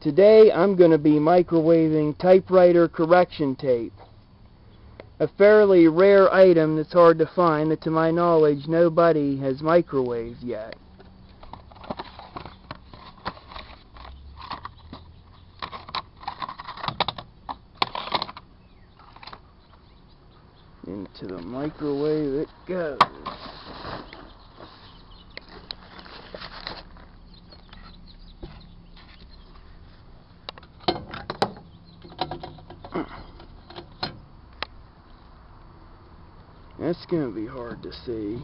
Today I'm going to be microwaving typewriter correction tape. A fairly rare item that's hard to find that to my knowledge nobody has microwaved yet. Into the microwave it goes. That's going to be hard to see.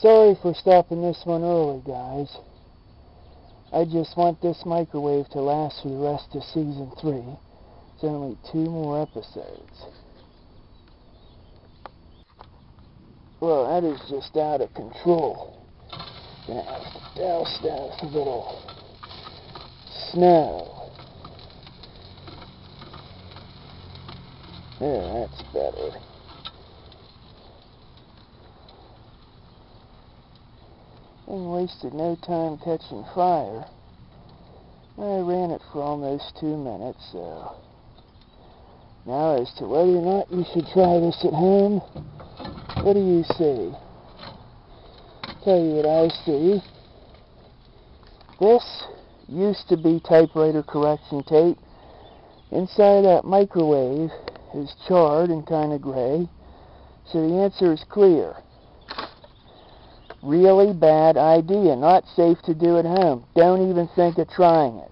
Sorry for stopping this one early, guys. I just want this microwave to last for the rest of season 3. It's only 2 more episodes. Well, that is just out of control. Gonna have to douse that with a little snow. There, that's better. And wasted no time catching fire. I ran it for almost 2 minutes, so now as to whether or not you should try this at home, what do you see? Tell you what I see. This used to be typewriter correction tape. Inside that microwave is charred and kind of gray, so the answer is clear. Really bad idea. Not safe to do at home. Don't even think of trying it.